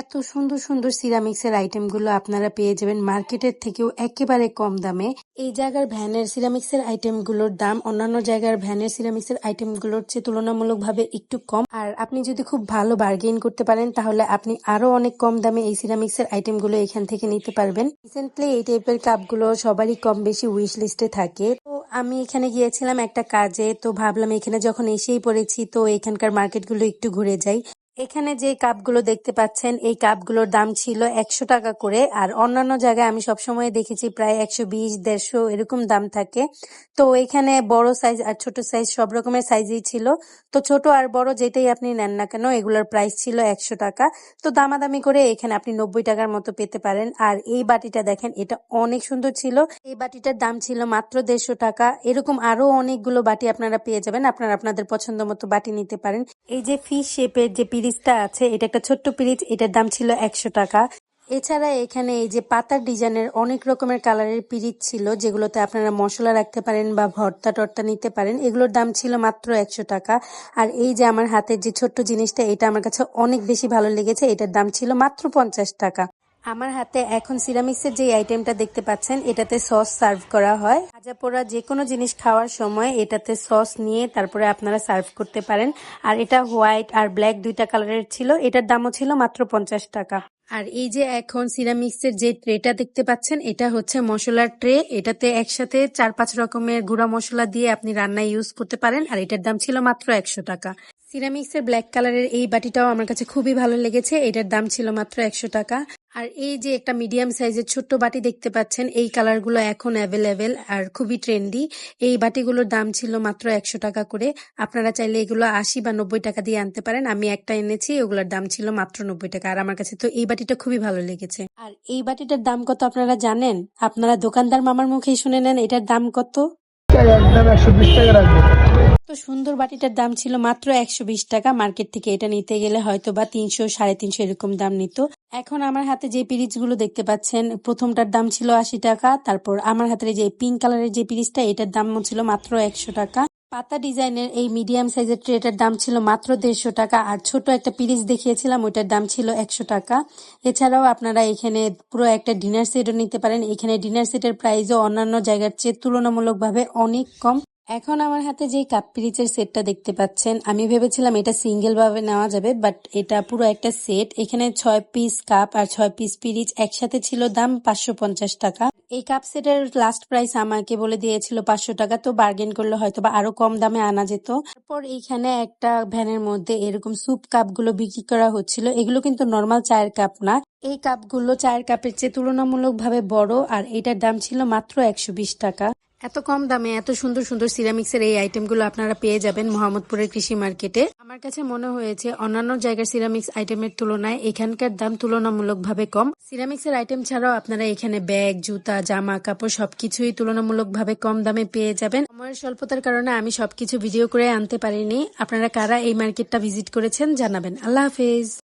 এত সুন্দর সুন্দর সিরামিক্সের আইটেমগুলো আপনারা পেয়ে যাবেন মার্কেটের থেকেও একেবারে কম দামে। এই জায়গার ভ্যানের সিরামিক্সের আইটেমগুলোর দাম অন্যান্য জায়গার ভ্যানের সিরামিক্সের আইটেমগুলোর চেয়ে তুলনামূলকভাবে একটু কম। আর আপনি যদি খুব ভালো বার্গেইন করতে পারেন তাহলে আপনি আরো অনেক কম দামে এই সিরামিক্সের আইটেমগুলো এখান থেকে নিতে পারবেন। রিসেন্টলি এই টাইপের কাপগুলো সবারই কম বেশি উইশ লিস্টে থাকে। তো আমি এখানে গিয়েছিলাম একটা কাজে, তো ভাবলাম এখানে যখন এসেই পড়েছি তো এখানকার মার্কেটগুলো একটু ঘুরে যাই। এখানে যে কাপগুলো দেখতে পাচ্ছেন এই কাপগুলোর দাম ছিল 100 টাকা করে, আর অন্যান্য জায়গায় আমি সবসময় দেখেছি প্রায় 120, 150 এরকম দাম থাকে। তো এখানে বড় সাইজ আর ছোট সাইজ সব রকমের সাইজই ছিল। তো ছোট আর বড় যেটাই আপনি নেন না কেন এগুলোর প্রাইস ছিল 100 টাকা। তো দামাদামি করে এখানে আপনি 90 টাকার মতো পেতে পারেন। আর এই বাটিটা দেখেন, এটা অনেক সুন্দর ছিল। এই বাটিটার দাম ছিল মাত্র 150 টাকা। এরকম আরো অনেকগুলো বাটি আপনারা পেয়ে যাবেন, আপনারা আপনাদের পছন্দ মতো বাটি নিতে পারেন। এই যে ফিশ শেপের যে পিরিচটা আছে, এটা একটা ছোট্ট পিরিচ, এটার দাম ছিল 100 টাকা। এছাড়া এখানে এই যে পাতার ডিজাইনের অনেক রকমের কালারের পিরিচ ছিল, যেগুলোতে আপনারা মশলা রাখতে পারেন বা ভর্তা টর্তা নিতে পারেন। এগুলোর দাম ছিল মাত্র 100 টাকা। আর এই যে আমার হাতের যে ছোট্ট জিনিসটা, এটা আমার কাছে অনেক বেশি ভালো লেগেছে, এটার দাম ছিল মাত্র 50 টাকা। আমার হাতে এখন সিরামিক্সের যে আইটেমটা দেখতে পাচ্ছেন, এটাতে সস সার্ভ করা হয়। ভাজা পোড়া যে কোনো জিনিস খাওয়ার সময় এটাতে সস নিয়ে তারপরে আপনারা সার্ভ করতে পারেন। আর এটা হোয়াইট আর ব্ল্যাক দুইটা কালারের ছিল, এটার দামও ছিল মাত্র 50 টাকা। আর এই যে এখন সিরামিক্সের যে ট্রেটা দেখতে পাচ্ছেন, এটা হচ্ছে মশলার ট্রে। এটাতে একসাথে 4-5 রকমের গুঁড়া মশলা দিয়ে আপনি রান্নায় ইউজ করতে পারেন, আর এটার দাম ছিল মাত্র 100 টাকা। সিরামিক্সের ব্ল্যাক কালারের এই বাটিটাও আমার কাছে খুবই ভালো লেগেছে, এটার দাম ছিল মাত্র 100 টাকা। আর এই যে একটা মিডিয়াম সাইজের ছোট্ট বাটি দেখতে পাচ্ছেন, এই কালারগুলো এখন অ্যাভেলেবেল আর খুবই ট্রেন্ডি। এই বাটিগুলোর দাম ছিল মাত্র 100 টাকা করে। আপনারা চাইলে এগুলো 80 বা 90 টাকা দিয়ে আনতে পারেন। আমি একটা এনেছি, ওগুলোর দাম ছিল মাত্র 90 টাকা। আর আমার কাছে তো এই বাটিটা খুবই ভালো লেগেছে। আর এই বাটিটার দাম কত আপনারা জানেন? আপনারা দোকানদার মামার মুখেই শুনে নেন এটার দাম কত। একদম 120 টাকা রাখবে। তো সুন্দর বাটিটার দাম ছিল মাত্র 120 টাকা। মার্কেট থেকে এটা নিতে গেলে হয়তো বা 300, 350 এরকম দাম নিত। এখন আমার হাতে যে পিরিচ গুলো দেখতে পাচ্ছেন, প্রথমটার দাম ছিল 80 টাকা। তারপর আমার হাতের যে পিঙ্ক কালারের যে পিরিচটা, এটার দাম ছিল মাত্র 100 টাকা। পাতা ডিজাইনের এই মিডিয়াম সাইজের ট্রেটার দাম ছিল মাত্র 150 টাকা। আর ছোট একটা পিরিচ দেখিয়েছিলাম, ওইটার দাম ছিল 100 টাকা। এছাড়াও আপনারা এখানে পুরো একটা ডিনার সেটও নিতে পারেন। এখানে ডিনার সেটের প্রাইসও অন্যান্য জায়গার চেয়ে তুলনামূলকভাবে অনেক কম। এখন আমার হাতে যে কাপ পিরিচের সেটটা দেখতে পাচ্ছেন, আমি ভেবেছিলাম এটা সিঙ্গেল ভাবে নেওয়া যাবে, বাট এটা পুরো একটা সেট। এখানে 6 পিস কাপ আর 6 পিস পিরিচ একসাথে ছিল দাম 550 টাকা। এই কাপ সেটের লাস্ট প্রাইস আমাকে বলে দিয়েছিল 500 টাকা, তো বার্গেন করলে হয়তো বা আরো কম দামে আনা যেত। তারপর এইখানে একটা ভ্যানের মধ্যে এরকম স্যুপ কাপ গুলো বিক্রি করা হচ্ছিল। এগুলো কিন্তু নর্মাল চায়ের কাপ না, এই কাপগুলো চায়ের কাপের চেয়ে তুলনামূলকভাবে বড়। আর এটার দাম ছিল মাত্র 120 টাকা। এত কম দামে এত সুন্দর সুন্দর সিরামিক্সের এই আইটেমগুলো আপনারা পেয়ে যাবেন মোহাম্মদপুরের কৃষি মার্কেটে। আমার কাছে মনে হয়েছে অন্যান্য জায়গার সিরামিক্স আইটেমের তুলনায় এখানকার দাম তুলনামূলকভাবে কম। সিরামিক্সের আইটেম ছাড়াও আপনারা এখানে ব্যাগ, জুতা, জামা কাপড় সবকিছুই তুলনামূলকভাবে কম দামে পেয়ে যাবেন। সময়ের স্বল্পতার কারণে আমি সবকিছু ভিডিও করে আনতে পারিনি। আপনারা কারা এই মার্কেটটা ভিজিট করেছেন জানাবেন। আল্লাহ হাফেজ।